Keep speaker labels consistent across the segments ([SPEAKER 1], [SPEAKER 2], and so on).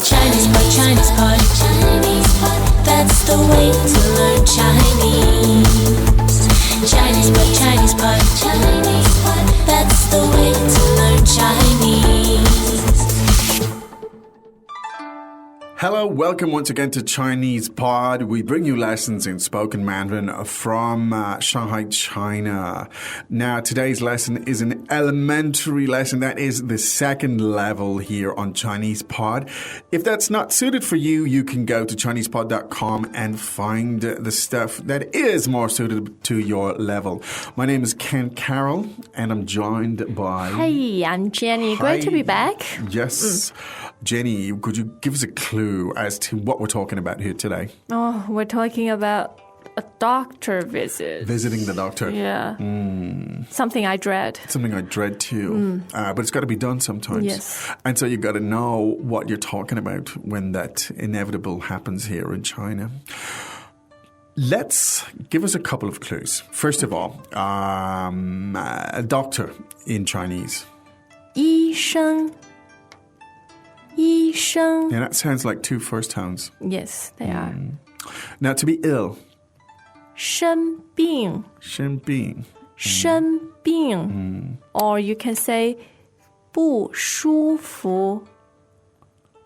[SPEAKER 1] Chinese pot, Chinese pot, Chinese pot. That's the way to learn Chinese. Chinese pot, Chinese pot, Chinese pot. That's the way to learn Chinese.
[SPEAKER 2] Hello, welcome once again to Chinese Pod. We bring you lessons in spoken Mandarin from Shanghai, China. Now, today's lesson is an elementary lesson. That is the second level here on Chinese Pod. If that's not suited for you, you can go to ChinesePod.com and find the stuff that is more suited to your level. My name is Ken Carroll, and I'm joined by...
[SPEAKER 3] Hey, I'm Jenny. Great to be back.
[SPEAKER 2] Yes. Jenny, could you give us a clue as to what we're talking about here today?
[SPEAKER 3] Oh, we're talking about a doctor visit.
[SPEAKER 2] Visiting the doctor.
[SPEAKER 3] Yeah. Something I dread.
[SPEAKER 2] Something I dread too. But it's got to be done sometimes.
[SPEAKER 3] Yes.
[SPEAKER 2] And so you've got to know what you're talking about when that inevitable happens here in China. Let's give us a couple of clues. First of all, a doctor in Chinese.
[SPEAKER 3] 医生. 医生.
[SPEAKER 2] Yeah, that sounds like two first tones.
[SPEAKER 3] Yes, they are.
[SPEAKER 2] Now, to be ill.
[SPEAKER 3] 生病.
[SPEAKER 2] 生病.
[SPEAKER 3] 生病. Or you can say 不舒服.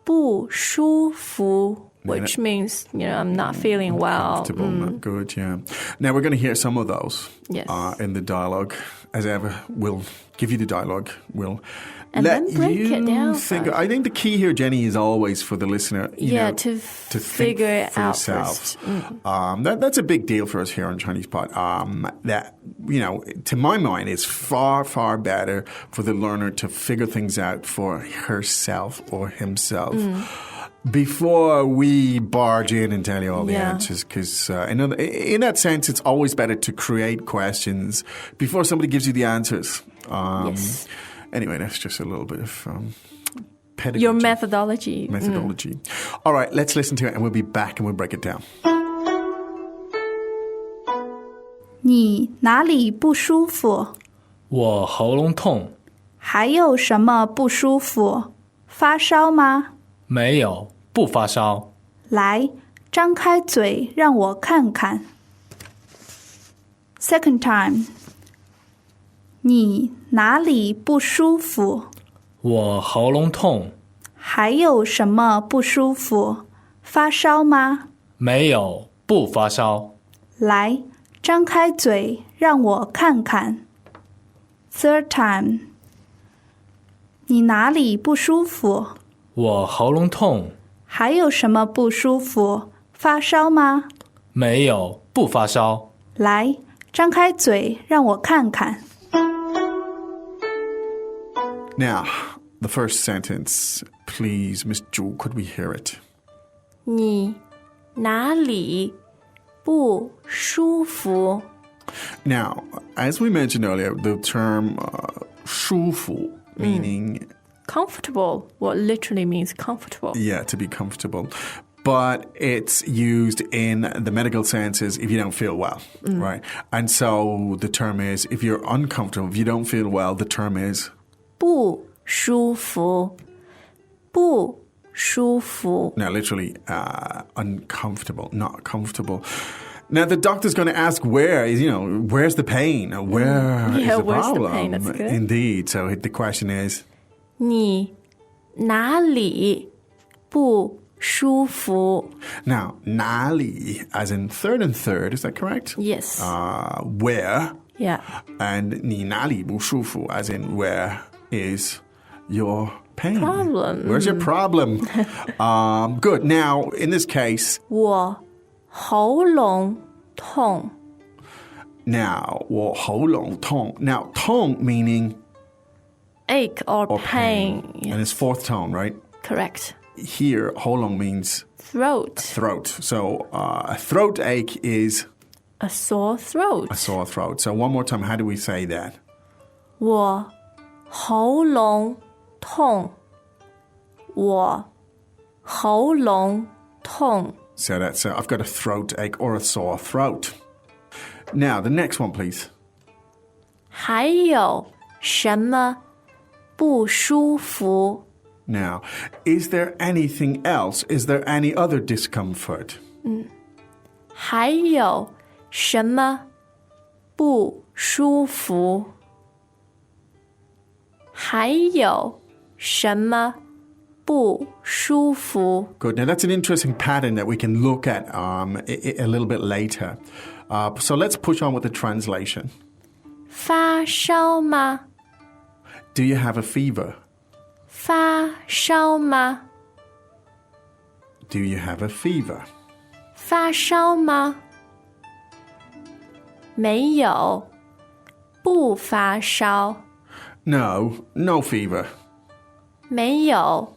[SPEAKER 3] 不舒服. Which means, I'm not feeling well.
[SPEAKER 2] Comfortable, not good, yeah. Now, we're going to hear some of those
[SPEAKER 3] Yes.
[SPEAKER 2] In the dialogue. As ever, we'll give you the dialogue. We'll
[SPEAKER 3] And
[SPEAKER 2] let
[SPEAKER 3] then break
[SPEAKER 2] you
[SPEAKER 3] it down
[SPEAKER 2] think.
[SPEAKER 3] first.
[SPEAKER 2] I think the key here, Jenny, is always for the listener,
[SPEAKER 3] to figure
[SPEAKER 2] think
[SPEAKER 3] it
[SPEAKER 2] for
[SPEAKER 3] out
[SPEAKER 2] yourself.
[SPEAKER 3] first.
[SPEAKER 2] That's a big deal for us here on Chinese Pod. That, to my mind, is far, far better for the learner to figure things out for herself or himself. Before we barge in and tell you all the answers, because in that sense, it's always better to create questions before somebody gives you the answers.
[SPEAKER 3] Yes.
[SPEAKER 2] Anyway, that's just a little bit of pedagogy.
[SPEAKER 3] Your methodology.
[SPEAKER 2] All right, let's listen to it, and we'll be back and we'll break it down.
[SPEAKER 4] 你哪里不舒服？
[SPEAKER 5] 我喉咙痛，
[SPEAKER 4] 还有什么不舒服？发烧吗？
[SPEAKER 5] 没有，不发烧。
[SPEAKER 4] 来，张开嘴让我看看。Second time， 你哪里不舒服？
[SPEAKER 5] 我喉咙痛，
[SPEAKER 4] 还有什么不舒服？发烧吗？
[SPEAKER 5] 没有，不发烧。
[SPEAKER 4] 来，张开嘴让我看看。Third time， 你哪里不舒服？
[SPEAKER 5] 我喉咙痛，
[SPEAKER 4] 还有什么不舒服？发烧吗？
[SPEAKER 5] 没有，不发烧。
[SPEAKER 4] 来，张开嘴让我看看。
[SPEAKER 2] Now, the first sentence, please, Miss Zhu, could we hear it?
[SPEAKER 3] 你哪里不舒服?
[SPEAKER 2] Now, as we mentioned earlier, the term 舒服 meaning
[SPEAKER 3] Comfortable, what literally means comfortable.
[SPEAKER 2] yeah, to be comfortable. But it's used in the medical senses if you don't feel well, right? And so the term is, if you're uncomfortable, if you don't feel well, the term is
[SPEAKER 3] 不舒服. 不舒服.
[SPEAKER 2] now literally uncomfortable, not comfortable. Now the doctor's going to ask where's the pain? Where is the
[SPEAKER 3] where's the
[SPEAKER 2] problem?
[SPEAKER 3] pain? That's good.
[SPEAKER 2] Indeed. So the question is,
[SPEAKER 3] 你哪里不舒服?
[SPEAKER 2] now, 哪里, as in third and third, is that correct?
[SPEAKER 3] Yes.
[SPEAKER 2] Where?
[SPEAKER 3] Yeah.
[SPEAKER 2] And 你哪里不舒服, as in where is your pain?
[SPEAKER 3] Problem.
[SPEAKER 2] Where's your problem? Good. Now, in this case,
[SPEAKER 3] 我喉咙痛.
[SPEAKER 2] now, 我喉咙痛. Now, 痛 meaning
[SPEAKER 3] Ache or pain.
[SPEAKER 2] And it's fourth tone, right?
[SPEAKER 3] Correct.
[SPEAKER 2] Here, 喉咙 means
[SPEAKER 3] Throat.
[SPEAKER 2] throat. So a throat ache is
[SPEAKER 3] A sore throat.
[SPEAKER 2] a sore throat. So one more time, how do we say that?
[SPEAKER 3] 我喉咙痛. 我喉咙痛.
[SPEAKER 2] So that's I've got a throat ache or a sore throat. Now, the next one, please.
[SPEAKER 3] 还有什么不舒服?
[SPEAKER 2] Now, is there anything else? Is there any other discomfort?
[SPEAKER 3] 还有什么不舒服？还有什么不舒服？
[SPEAKER 2] Good. Now, that's an interesting pattern that we can look at a little bit later. So let's push on with the translation.
[SPEAKER 3] 发烧吗？
[SPEAKER 2] Do you have a fever?
[SPEAKER 3] 发烧吗？
[SPEAKER 2] Do you have a fever?
[SPEAKER 3] 发烧吗？没有，不发烧。
[SPEAKER 2] No, no fever.
[SPEAKER 3] 没有，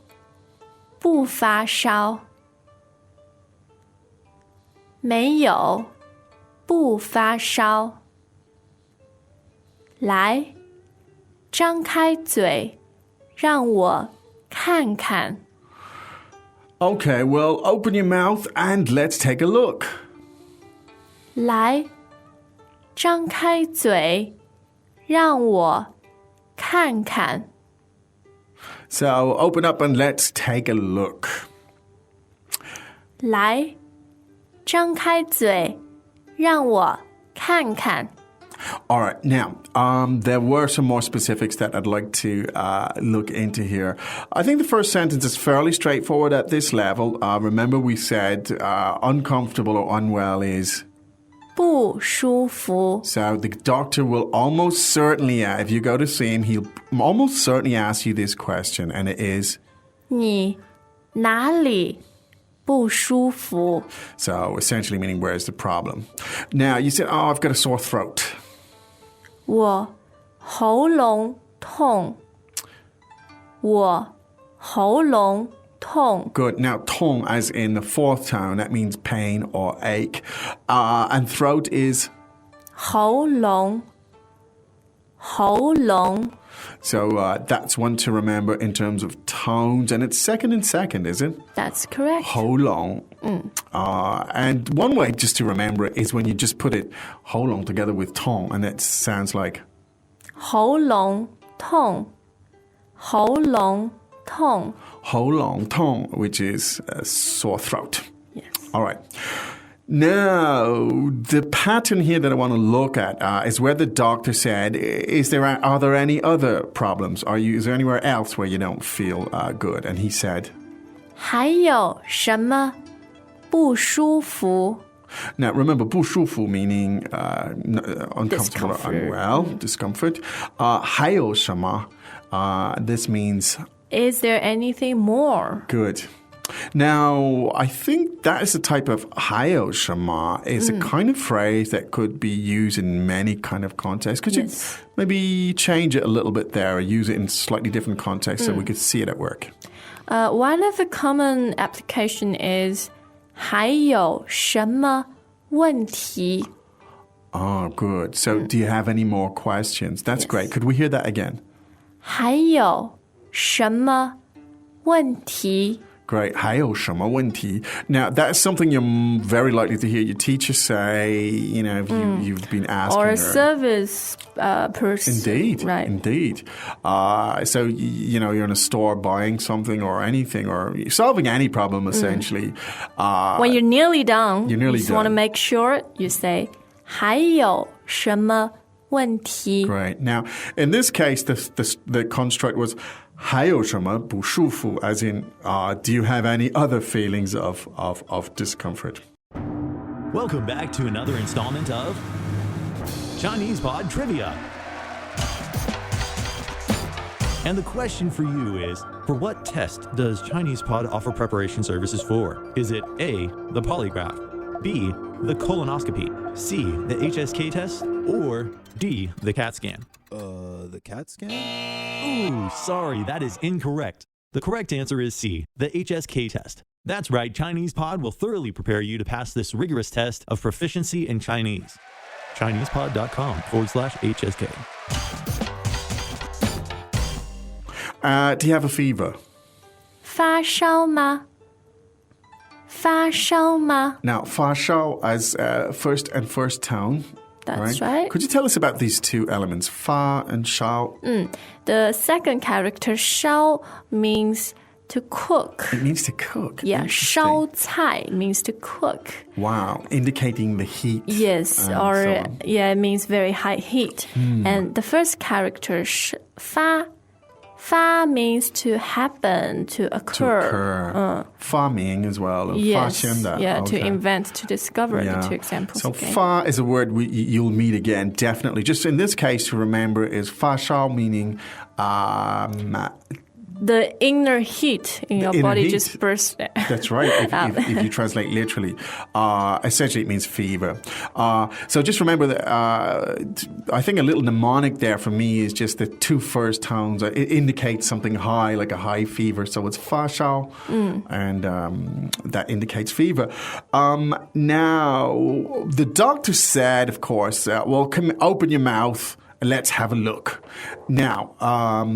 [SPEAKER 3] 不发烧。没有，不发烧。来，张开嘴，让我看看。
[SPEAKER 2] Okay, well, open your mouth and let's take a look.
[SPEAKER 3] 来，张开嘴，让我看看。
[SPEAKER 2] So open up and let's take a look.
[SPEAKER 3] 来，张开嘴，让我看看。
[SPEAKER 2] All right, now, there were some more specifics that I'd like to look into here. I think the first sentence is fairly straightforward at this level. Remember we said uncomfortable or unwell is...
[SPEAKER 3] 不舒服，
[SPEAKER 2] So the doctor will almost certainly, if you go to see him, he'll almost certainly ask you this question, and it is...
[SPEAKER 3] 你哪里不舒服？
[SPEAKER 2] So essentially meaning, where's the problem? Now, you said, oh, I've got a sore throat.
[SPEAKER 3] 我喉咙痛。我喉咙痛。
[SPEAKER 2] Good. Now, tong as in the fourth tone, that means pain or ache. And throat is...
[SPEAKER 3] 喉咙。喉咙。
[SPEAKER 2] So that's one to remember in terms of tones. And it's second and second, is it?
[SPEAKER 3] That's correct.
[SPEAKER 2] Ho long. And one way just to remember it is when you just put it ho long together with tong, and it sounds like...
[SPEAKER 3] 喉咙痛。喉咙痛。
[SPEAKER 2] ho long tong, which is sore throat.
[SPEAKER 3] Yes.
[SPEAKER 2] All right. Now, the pattern here that I want to look at is where the doctor said, are there any other problems? Is there anywhere else where you don't feel good? And he said...
[SPEAKER 3] 还有什么不舒服？
[SPEAKER 2] Now, remember, 不舒服 meaning uncomfortable or
[SPEAKER 3] Discomfort.
[SPEAKER 2] unwell, discomfort. 还有什么? This means
[SPEAKER 3] Is there anything more?
[SPEAKER 2] good. Now, I think that is a type of 还有什么 is a kind of phrase that could be used in many kind of contexts. Could you
[SPEAKER 3] Yes.
[SPEAKER 2] maybe change it a little bit there or use it in slightly different contexts so we could see it at work?
[SPEAKER 3] One of the common application is 还有什么问题?
[SPEAKER 2] Oh, good. So do you have any more questions? That's
[SPEAKER 3] Yes.
[SPEAKER 2] great. Could we hear that again?
[SPEAKER 3] 还有什么问题?
[SPEAKER 2] Great. 还有什么问题? Now, that's something you're very likely to hear your teacher say, if you've been asking
[SPEAKER 3] Or
[SPEAKER 2] her.
[SPEAKER 3] a service person.
[SPEAKER 2] Indeed.
[SPEAKER 3] Right.
[SPEAKER 2] Indeed. So, you're in a store buying something or anything or solving any problem, essentially.
[SPEAKER 3] When you're nearly done,
[SPEAKER 2] You're nearly
[SPEAKER 3] you just want to
[SPEAKER 2] done.
[SPEAKER 3] make sure you say 还有什么问题?
[SPEAKER 2] Great. Now, in this case, the construct was 还有什么不舒服, as in, do you have any other feelings of discomfort?
[SPEAKER 6] Welcome back to another installment of Chinese Pod Trivia. And the question for you is, for what test does Chinese Pod offer preparation services for? Is it A, the polygraph, B, the colonoscopy, C, the HSK test, or D, the CAT scan?
[SPEAKER 7] The CAT scan?
[SPEAKER 6] Ooh, sorry, that is incorrect. The correct answer is C, the HSK test. That's right, Chinese Pod will thoroughly prepare you to pass this rigorous test of proficiency in Chinese. ChinesePod.com/HSK.
[SPEAKER 2] Do you have a fever?
[SPEAKER 3] 发烧吗？发烧吗？
[SPEAKER 2] Now, 发烧 as first and first tone.
[SPEAKER 3] That's right.
[SPEAKER 2] Could you tell us about these two elements, fa and shao?
[SPEAKER 3] The second character, 烧 means to cook.
[SPEAKER 2] It means to cook.
[SPEAKER 3] Yeah,
[SPEAKER 2] Interesting.
[SPEAKER 3] 烧菜 means to cook.
[SPEAKER 2] Wow, indicating the heat.
[SPEAKER 3] Yes,
[SPEAKER 2] and
[SPEAKER 3] or
[SPEAKER 2] so on.
[SPEAKER 3] yeah, it means very high heat. And the first character, 发 means to happen, to
[SPEAKER 2] To
[SPEAKER 3] occur.
[SPEAKER 2] occur. Fa-ming as well. Or
[SPEAKER 3] Yes,
[SPEAKER 2] 发现的.
[SPEAKER 3] yeah,
[SPEAKER 2] Okay.
[SPEAKER 3] to invent, to discover
[SPEAKER 2] Yeah.
[SPEAKER 3] the two examples
[SPEAKER 2] So
[SPEAKER 3] again.
[SPEAKER 2] fa is a word you'll meet again, definitely. Just in this case, to remember is fa shao, meaning
[SPEAKER 3] The inner heat in your
[SPEAKER 2] inner
[SPEAKER 3] body
[SPEAKER 2] heat.
[SPEAKER 3] just burst.
[SPEAKER 2] that's right, if you translate literally. Essentially, it means fever. So just remember that I think a little mnemonic there for me is just the two first tones. It indicates something high, like a high fever. So it's fa shao, and that indicates fever. Now, the doctor said, of course, well, come open your mouth and let's have a look. Now,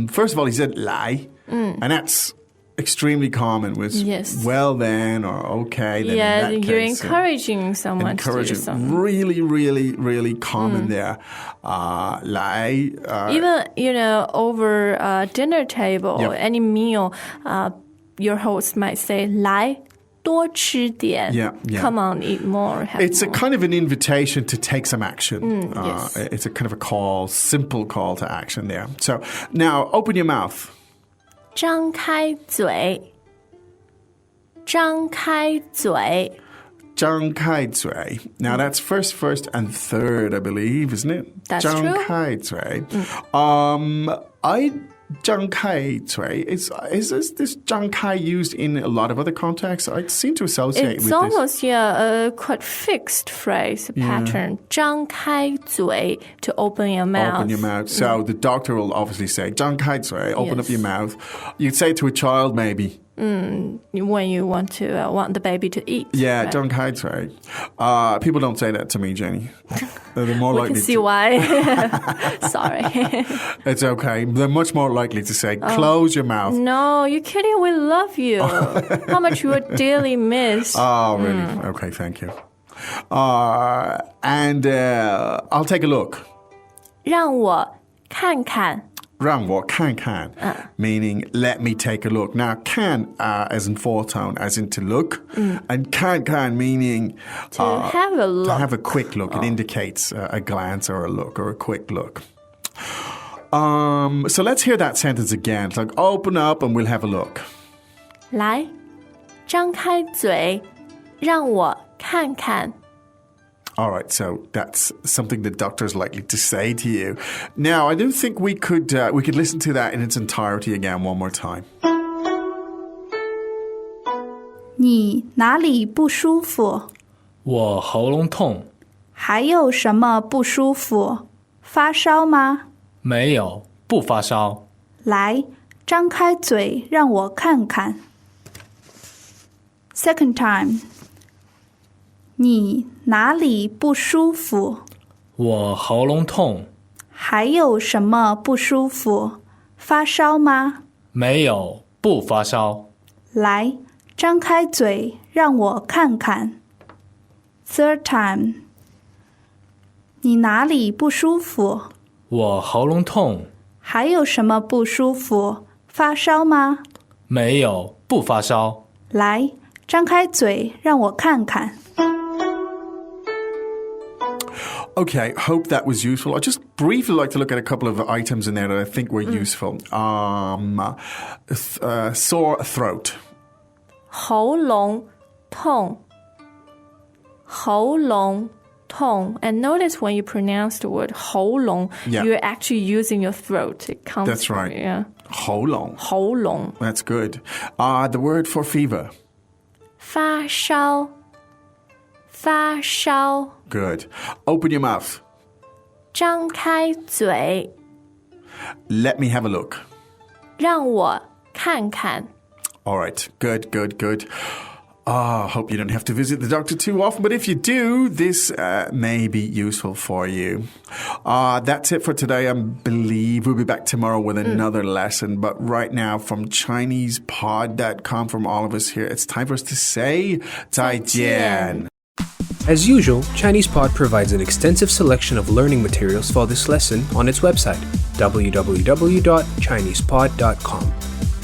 [SPEAKER 2] first of all, he said 来. And that's extremely common with
[SPEAKER 3] Yes.
[SPEAKER 2] well then or okay then.
[SPEAKER 3] Yeah,
[SPEAKER 2] in that
[SPEAKER 3] you're
[SPEAKER 2] case,
[SPEAKER 3] encouraging someone to do
[SPEAKER 2] encouraging.
[SPEAKER 3] something.
[SPEAKER 2] Really, really, really common there. 来,
[SPEAKER 3] Even, over a dinner table,
[SPEAKER 2] Yep.
[SPEAKER 3] any meal, your host might say, 来多吃点.
[SPEAKER 2] Yeah, yeah.
[SPEAKER 3] Come on, eat more. Have
[SPEAKER 2] it's a
[SPEAKER 3] more.
[SPEAKER 2] kind of an invitation to take some action.
[SPEAKER 3] yes.
[SPEAKER 2] It's a kind of a call, simple call to action there. So now open your mouth.
[SPEAKER 3] 张开嘴张开嘴
[SPEAKER 2] 张开嘴. Now that's first, and third, I believe, isn't it?
[SPEAKER 3] That's
[SPEAKER 2] 张
[SPEAKER 3] true.
[SPEAKER 2] 开嘴. Zhang Kai Cui. Is this Zhang Kai used in a lot of other contexts? I seem to associate
[SPEAKER 3] It's
[SPEAKER 2] with
[SPEAKER 3] almost, a quite fixed phrase, pattern. 张开嘴 to open your
[SPEAKER 2] this.
[SPEAKER 3] mouth.
[SPEAKER 2] Open your mouth. So the doctor will obviously say, 张开嘴, open up
[SPEAKER 3] Yes.
[SPEAKER 2] your mouth. You'd say it to a child maybe.
[SPEAKER 3] When you want the baby to eat.
[SPEAKER 2] Yeah,
[SPEAKER 3] right?
[SPEAKER 2] 张开嘴. People don't say that to me, Jenny. They're more
[SPEAKER 3] We
[SPEAKER 2] likely
[SPEAKER 3] can see
[SPEAKER 2] to.
[SPEAKER 3] why. Sorry.
[SPEAKER 2] It's okay. They're much more likely to say, close your mouth.
[SPEAKER 3] No, you're kidding. We love you. How much you would dearly miss.
[SPEAKER 2] Oh, really? Okay, thank you. And I'll take a look.
[SPEAKER 3] 让我看看
[SPEAKER 2] 让我看看, meaning let me take a look. Now, 看 as in foretone, as in to look, and 看看 meaning
[SPEAKER 3] to have a look.
[SPEAKER 2] to have a quick look. It indicates a glance or a look or a quick look. So let's hear that sentence again. It's like open up and we'll have a look.
[SPEAKER 3] 来，张开嘴，让我看看。
[SPEAKER 2] All right, so that's something the doctor's likely to say to you. Now, I do think we could listen to that in its entirety again one more time.
[SPEAKER 4] 你哪里不舒服？
[SPEAKER 5] 我喉咙痛，
[SPEAKER 4] 还有什么不舒服？发烧吗？
[SPEAKER 5] 没有，不发烧。
[SPEAKER 4] 来，张开嘴让我看看。Second time. 你哪里不舒服？
[SPEAKER 5] 我喉咙痛，
[SPEAKER 4] 还有什么不舒服？发烧吗？
[SPEAKER 5] 没有，不发烧。
[SPEAKER 4] 来，张开嘴让我看看。Third time. 你哪里不舒服？
[SPEAKER 5] 我喉咙痛，
[SPEAKER 4] 还有什么不舒服？发烧吗？
[SPEAKER 5] 没有，不发烧。
[SPEAKER 4] 来，张开嘴让我看看。
[SPEAKER 2] Okay, hope that was useful. I'd just briefly like to look at a couple of items in there that I think were useful. Sore throat.
[SPEAKER 3] 喉咙痛，喉咙痛. And notice when you pronounce the word 喉咙,
[SPEAKER 2] Yeah.
[SPEAKER 3] you're actually using your throat. It comes
[SPEAKER 2] That's
[SPEAKER 3] from,
[SPEAKER 2] right.
[SPEAKER 3] Yeah.
[SPEAKER 2] 喉咙.
[SPEAKER 3] 喉咙
[SPEAKER 2] That's good. The word for fever.
[SPEAKER 3] 发烧，发烧。
[SPEAKER 2] Good. Open your mouth.
[SPEAKER 3] 张开嘴，
[SPEAKER 2] Let me have a look.
[SPEAKER 3] 让我看看。
[SPEAKER 2] All right. Good, good, good. Hope you don't have to visit the doctor too often, but if you do, this may be useful for you. That's it for today. I believe we'll be back tomorrow with another lesson. But right now, from ChinesePod.com, from all of us here, it's time for us to say 再见.
[SPEAKER 8] As usual, ChinesePod provides an extensive selection of learning materials for this lesson on its website, www.chinesepod.com.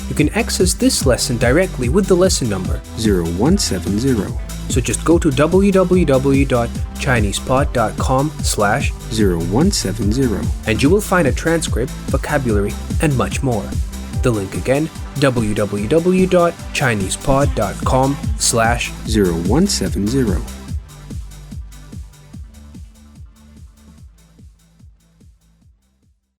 [SPEAKER 8] You can access this lesson directly with the lesson number
[SPEAKER 9] 0170.
[SPEAKER 8] So just go to www.chinesepod.com/0170 and you will find a transcript, vocabulary, and much more. The link again, www.chinesepod.com/0170.